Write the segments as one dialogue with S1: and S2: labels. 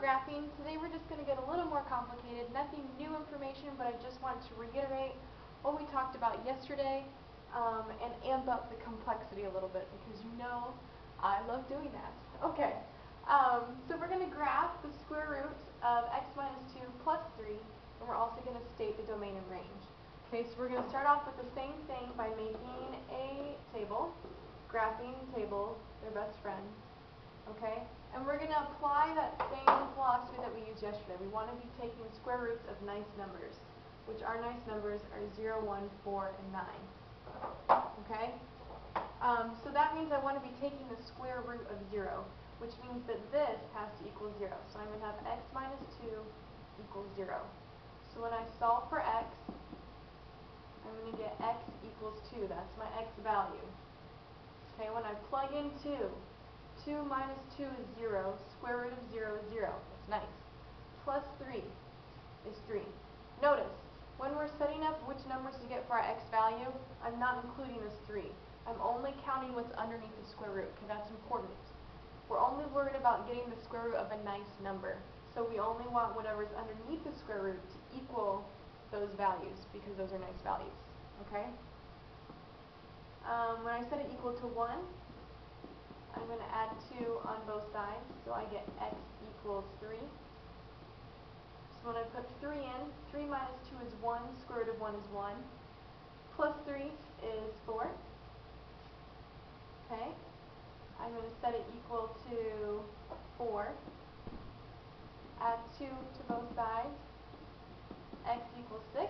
S1: graphing. Today we're just going to get a little more complicated. Nothing new information, but I just wanted to reiterate what we talked about yesterday and amp up the complexity a little bit because you know I love doing that. Okay, so we're going to graph the square root of x minus 2 plus 3, and we're also going to state the domain and range. Okay, so we're going to start off with the same thing by making a table, graphing table, they're best friends. Okay, and we're going to apply that same philosophy that we used yesterday. We want to be taking square roots of nice numbers, which our nice numbers are 0, 1, 4, and 9. Okay, so that means I want to be taking the square root of 0, which means that this has to equal 0. So I'm going to have x minus 2 equals 0. So when I solve for x, I'm going to get x equals 2. That's my x value. Okay, when I plug in 2, 2 minus 2 is 0. Square root of 0 is 0. That's nice. Plus 3 is 3. Notice, when we're setting up which numbers to get for our x value, I'm not including this 3. I'm only counting what's underneath the square root, because that's important. We're only worried about getting the square root of a nice number. So we only want whatever's underneath the square root to equal those values, because those are nice values. Okay? When I set it equal to 1, I'm going to add 2 on both sides, so I get x equals 3. So when I put 3 in, 3 minus 2 is 1, square root of 1 is 1. Plus 3 is 4. Okay, I'm going to set it equal to 4. Add 2 to both sides, x equals 6.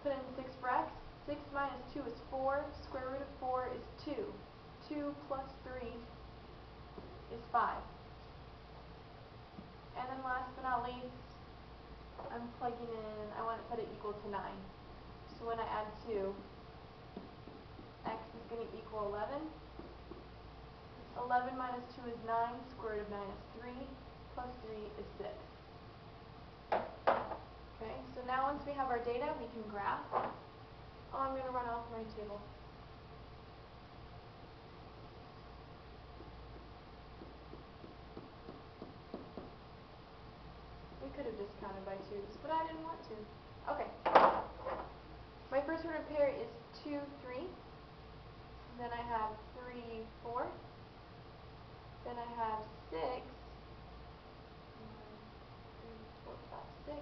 S1: Put in 6 for x. 6 minus 2 is 4. Square root of 4 is 2. 2 plus 3 is 5. And then last but not least, I'm plugging in, I want to set it equal to 9. So when I add 2, x is going to equal 11. 11 minus 2 is 9. Square root of 9 is 3. Plus 3 is 6. Okay, so now once we have our data, we can graph. Oh, I'm going to run off my table. We could have just counted by 2s, but I didn't want to. Okay. My first ordered pair is 2, 3. Then I have 3, 4. Then I have 6. 1, 2, 3, 4, 5, 6.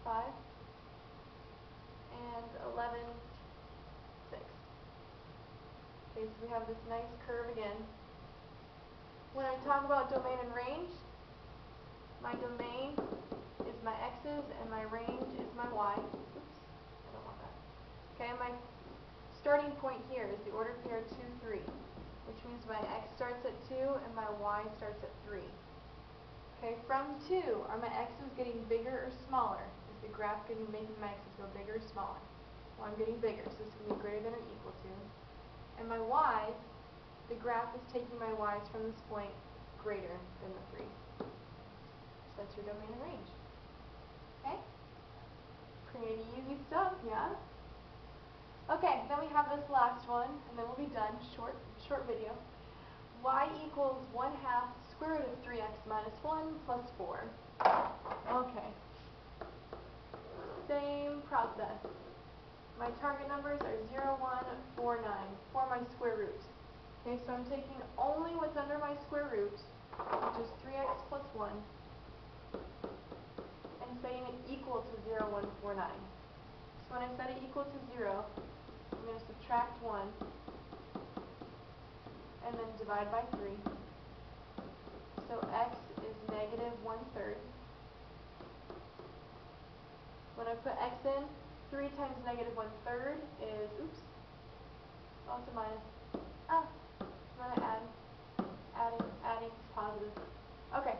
S1: 5. And 11, 6. Okay, so we have this nice curve again. When I talk about domain and range, my domain is my x's and my range is my y. Oops, I don't want that. Okay, my starting point here is the ordered pair 2, 3, which means my x starts at 2 and my y starts at 3. Okay, from 2, are my x's getting bigger or smaller? Is the graph making my x's go bigger or smaller? Well, I'm getting bigger, so it's going to be greater than or equal to. And my y's, the graph is taking my y's from this point greater than the 3. So that's your domain and range. Okay? Pretty easy stuff, yeah? Okay, then we have this last one, and then we'll be done. Short video. Y equals 1/2 square root of 3x minus 1 plus 4. Okay. Same process. My target numbers are 0, 1, 4, 9 for my square root. Okay, so I'm taking only what's under my square root, which is 3x plus 1, and setting it equal to 0, 1, 4, 9. So when I set it equal to 0, I'm going to subtract 1, and then divide by 3. So x is negative 1/3. When I put x in, 3 times negative 1/3 is, oops, oh, it's a minus. I'm going to adding, positive. Okay.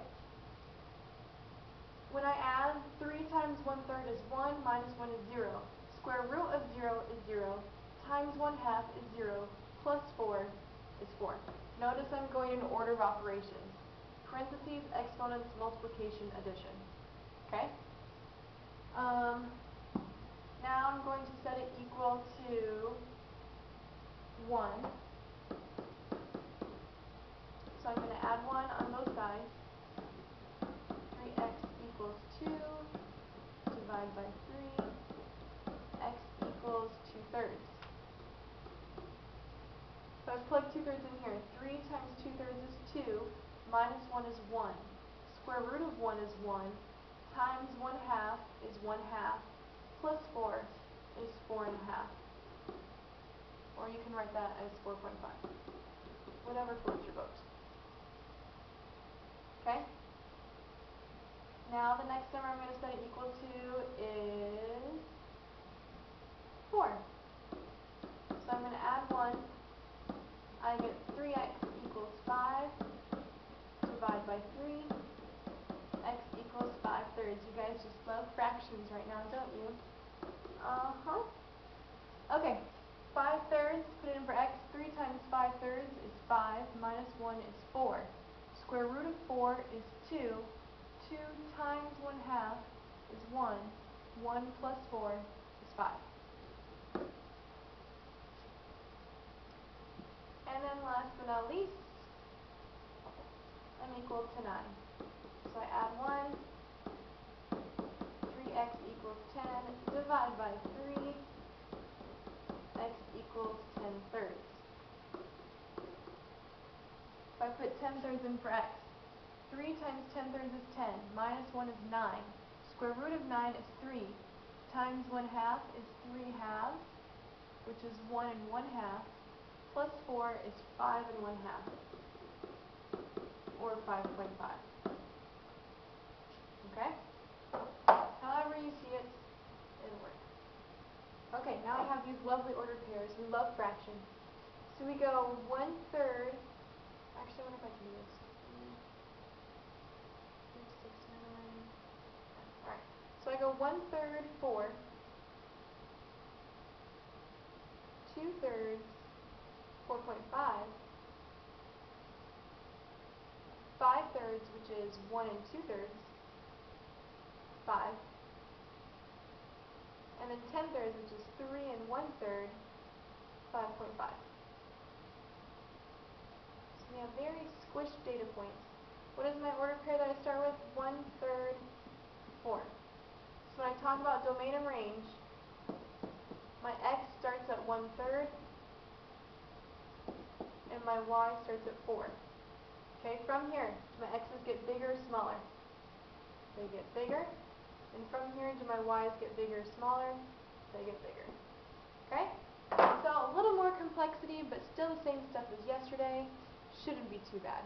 S1: When I add, 3 times 1/3 is 1, minus 1 is 0. Square root of 0 is 0, times 1/2 is 0, plus 4 is 4. Notice I'm going in order of operations. Parentheses, exponents, multiplication, addition. Okay? Now I'm going to set it equal to 1. So I'm going to add 1 on both 2/3. So I plug 2/3 in here. 3 times 2/3 is 2, minus 1 is 1. Square root of 1 is 1, times 1/2 is 1/2, plus 4 is 4.5. Or you can write that as 4.5. Whatever floats your boat. Okay? Now the next number I'm going to set it equal to is 4. So I'm going to add 1. I get 3x equals 5. Divide by 3. X equals 5/3. You guys just love fractions right now, don't you? Uh-huh. Okay. 5/3, put it in for x. 3 times 5/3 is 5, minus 1 is 4. Square root of 4 is 2. 2 times 1/2 is 1. 1 plus 4 is 5. And then last but not least, I'm equal to 9. So I add 1. 3x equals 10. Divide by 3. X equals 10/3. If I put 10/3 in for x, 3 times 10/3 is 10, minus 1 is 9. Square root of 9 is 3, times 1/2 is 3/2, which is 1 and 1/2, plus 4 is 5 and 1/2, or 5.5. Okay? However you see it, it'll work. Okay, now I have these lovely ordered pairs. We love fractions. So we go 1/3. Actually, I wonder if I can do this. 3, 6, 9. Alright. So I go 1/3, 4. 2/3, 4.5. 5/3, which is 1 and 2/3, 5. And then 10/3, which is 3 and 1/3, 5.5. So we have very squished data points. What is my order pair that I start with? 1/3, 4. So when I talk about domain and range, my x starts at 1/3, and my y starts at 4. Okay, from here, my x's get bigger or smaller? They get bigger. And from here, do my y's get bigger or smaller? They get bigger. Okay? So a little more complexity, but still the same stuff as yesterday. Shouldn't be too bad.